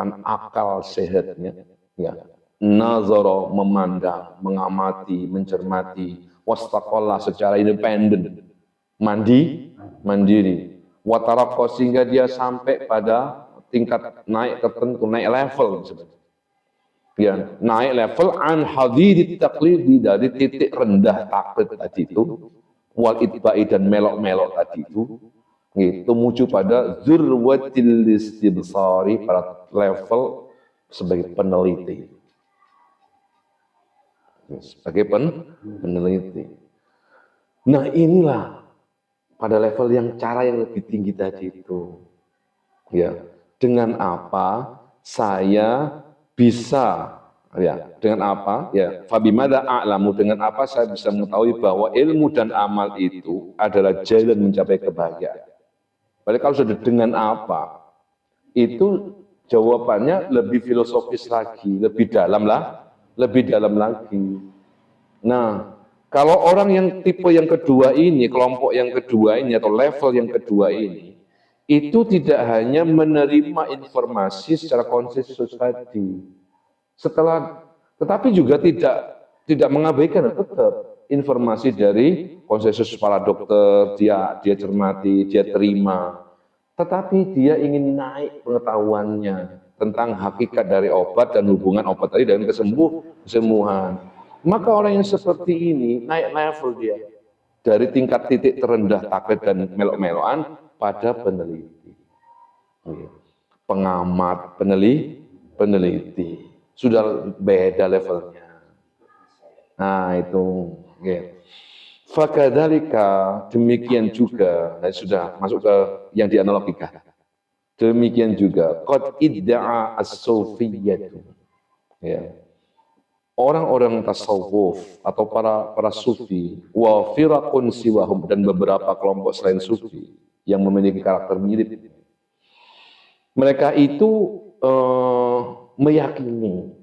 menggunakan akal sehatnya, ya, nazara memandang, mengamati, mencermati, wastaqalla secara independen, mandiri, wataraqqa sehingga dia sampai pada tingkat naik tertentu, naik level, ya, naik level an hadidit taqlidi, dari titik rendah taklid tadi itu, wal itba'i dan melok-melok tadi itu muncul pada zurwatil istibsari, pada level sebagai peneliti, sebagai peneliti. Nah inilah pada level yang cara yang lebih tinggi tadi itu, ya, dengan apa saya bisa, ya, dengan apa, ya, fabimada a'lamu, dengan apa saya bisa mengetahui bahwa ilmu dan amal itu adalah jalan mencapai kebahagiaan. Padahal kalau sudah dengan apa, itu jawabannya lebih filosofis lagi, lebih dalam lagi. Nah, kalau orang yang tipe yang kedua ini, kelompok yang kedua ini atau level yang kedua ini, itu tidak hanya menerima informasi secara konsensus tadi, tetapi juga tidak mengabaikan, tetap informasi dari konsensus para dokter dia cermati, dia terima, tetapi dia ingin naik pengetahuannya tentang hakikat dari obat dan hubungan obat tadi dengan kesembuhan. Maka orang yang seperti ini naik level dia dari tingkat titik terendah taklid dan melok-melokan pada peneliti, pengamat, peneliti. Sudah beda levelnya. Nah itu, ya. Fakadzalika, demikian juga, nah, sudah masuk ke yang dianalogikan. Demikian juga, qad idda'a as-sufiyyatu, ya. Orang-orang tasawuf atau para sufi, wa firaqun siwahum, dan beberapa kelompok selain sufi yang memiliki karakter mirip. Mereka itu meyakini,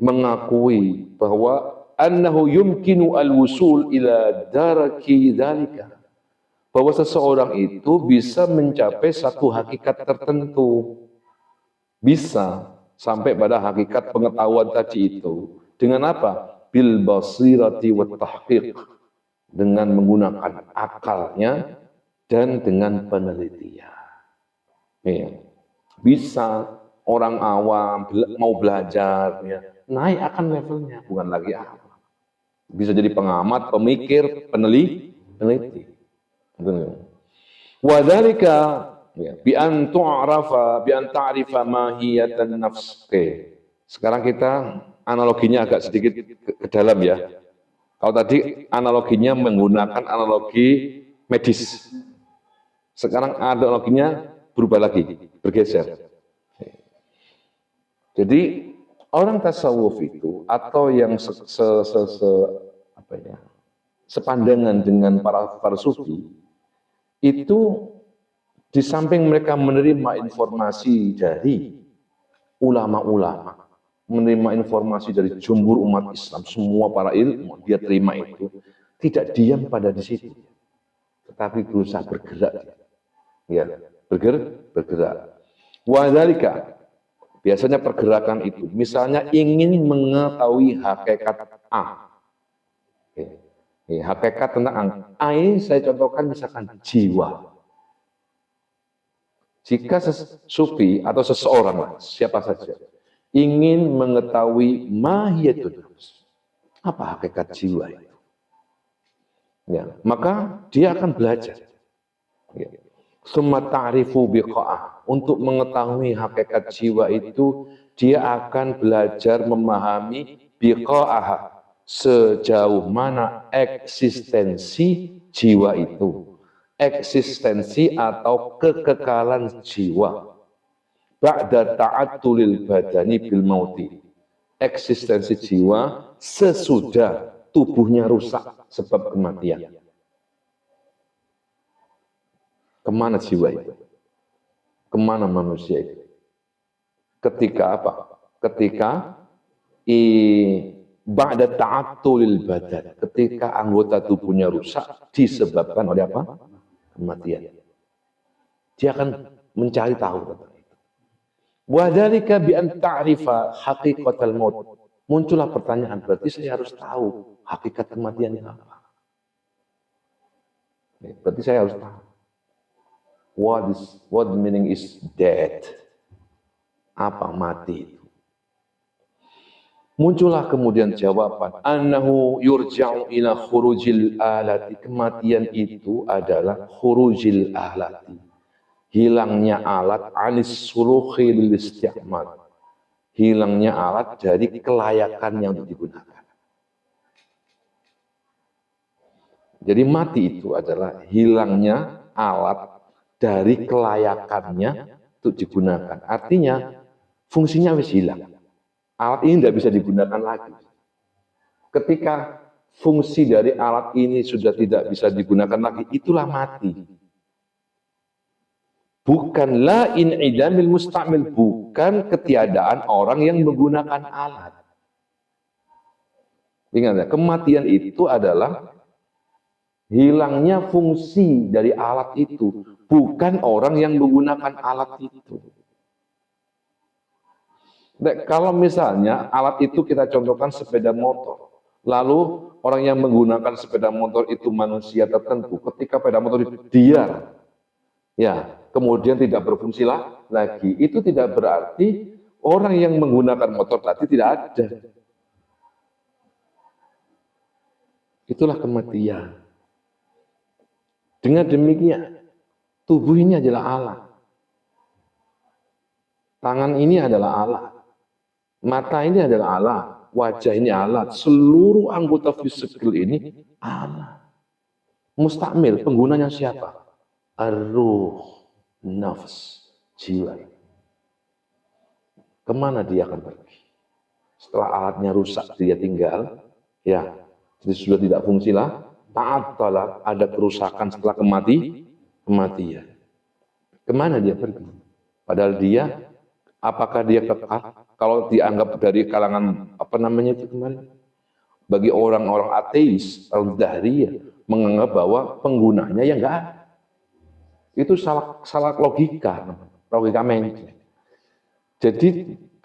mengakui bahwa annahu yumkinu al-wusul ila daraki dzalika, bahwa seseorang itu bisa mencapai satu hakikat tertentu, bisa sampai pada hakikat pengetahuan tadi itu. Dengan apa? Bil basirati wat tahqiq, dengan menggunakan akalnya dan dengan penelitian. Ya. Bisa orang awam mau belajar, ya, naik akan levelnya, bukan lagi apa. Bisa jadi pengamat, pemikir, peneliti. Wa dzalika, ya, bi an tu'rafa, bi an ta'rifa mahiyatan nafs. Sekarang kita analoginya agak sedikit ke dalam, ya. Kalau tadi analoginya menggunakan analogi medis. Sekarang analoginya berubah lagi, bergeser. Jadi orang tasawuf itu atau yang sepandangan dengan para sufi itu, di samping mereka menerima informasi dari ulama-ulama, menerima informasi dari jumhur umat Islam, semua para ilmu dia terima itu, tidak diam pada di situ, tetapi berusaha bergerak, ya, bergerak. Wa dzalika, biasanya pergerakan itu, misalnya ingin mengetahui hakikat A, hakikat tentang A ini saya contohkan misalkan jiwa. Jika sufi atau seseorang, siapa saja, ingin mengetahui mahiyatun nafs, apa hakikat jiwa itu, ya, maka dia akan belajar, ya. Summa ta'rifu biqa'ah, untuk mengetahui hakikat jiwa itu dia akan belajar memahami biqa'ah, sejauh mana eksistensi jiwa itu, eksistensi atau kekekalan jiwa. Ba'da ta'attulil badani bil mauti, eksistensi jiwa sesudah tubuhnya rusak sebab kematian. Kemana jiwa itu? Kemana manusia itu? Ketika apa? Ketika ba'da ta'attulil badan, ketika anggota tubuhnya rusak disebabkan oleh apa? Kematian. Dia akan mencari tahu tentang itu. Wa dzalika bi an ta'rifa haqiqatal maut. Muncullah pertanyaan, berarti saya harus tahu hakikat kematian itu apa? Berarti saya harus tahu. What meaning is death? Apa mati itu? Muncullah kemudian jawaban, annahu yurja'u ila khurujil alati. Kematian itu adalah khurujil alati. Hilangnya alat anis suluhi lil isti'mal. Hilangnya alat dari kelayakan yang digunakan. Jadi mati itu adalah hilangnya alat dari kelayakannya untuk digunakan. Artinya fungsinya wis hilang. Alat ini tidak bisa digunakan lagi. Ketika fungsi dari alat ini sudah tidak bisa digunakan lagi, itulah mati. Bukan la in'idamil mustamil, bukan ketiadaan orang yang menggunakan alat. Ingat ya, kematian itu adalah hilangnya fungsi dari alat itu, bukan orang yang menggunakan alat itu. Nah, kalau misalnya alat itu kita contohkan sepeda motor, lalu orang yang menggunakan sepeda motor itu manusia tertentu, ketika sepeda motor itu diam, ya, kemudian tidak berfungsi lagi, itu tidak berarti orang yang menggunakan motor tadi tidak ada. Itulah kematian. Dengan demikian, tubuh ini adalah alat. Tangan ini adalah alat. Mata ini adalah alat, wajah ini alat, seluruh anggota fisik ini alat. Mustakmil, penggunanya siapa? Ar-ruh, nafs, jiwa. Kemana dia akan pergi? Setelah alatnya rusak, dia tinggal, ya, jadi sudah tidak fungsi lah, ta'attala, ada kerusakan setelah kematian. Kemana dia pergi? Padahal dia, apakah dia kekal? Kalau dianggap dari kalangan apa namanya itu kemarin, bagi orang-orang ateis, al-dahriyah, menganggap bahwa penggunanya ya enggak ada. Itu salah logika menceng. Jadi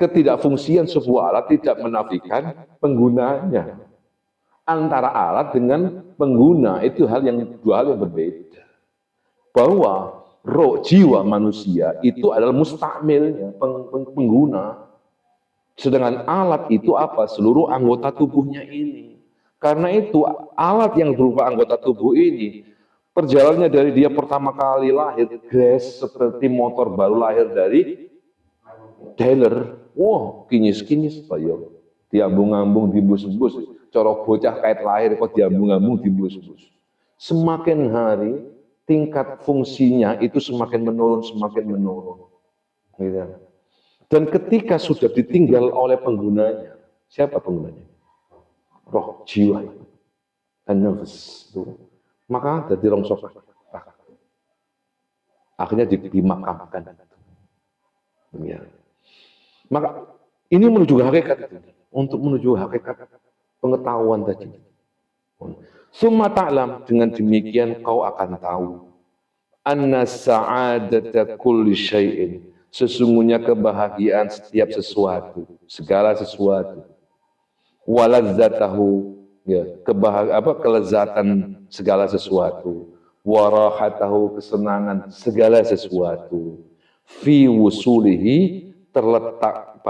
ketidakfungsian sebuah alat tidak menafikan penggunanya. Antara alat dengan pengguna itu dua hal yang berbeda. Bahwa roh jiwa manusia itu adalah mustakmilnya, pengguna. Sedangkan alat itu apa? Seluruh anggota tubuhnya ini. Karena itu alat yang berupa anggota tubuh ini, perjalanannya dari dia pertama kali lahir, grass seperti motor baru lahir dari dealer. Wah, kinyis-kinyis Pak yo. Diambung-ambung, dimbus-embus. Cara bocah kait lahir kok diambung-ambung, dimbus-embus. Semakin hari tingkat fungsinya itu semakin menurun. Gitu. Dan ketika sudah ditinggal oleh penggunanya, siapa penggunanya? Roh, jiwa, an-nafs, maka jadi rongsok. Akhirnya dimakamkan. Ya. Maka ini menuju hakikat, untuk menuju hakikat pengetahuan tadi. Summa ta'lam, dengan demikian kau akan tahu anna sa'adata kulli syai'in, sesungguhnya kebahagiaan setiap sesuatu, segala sesuatu. Waladzatahu, ya, kelezatan segala sesuatu. Warahatahu, kesenangan segala sesuatu. Fi wusulihi, terletak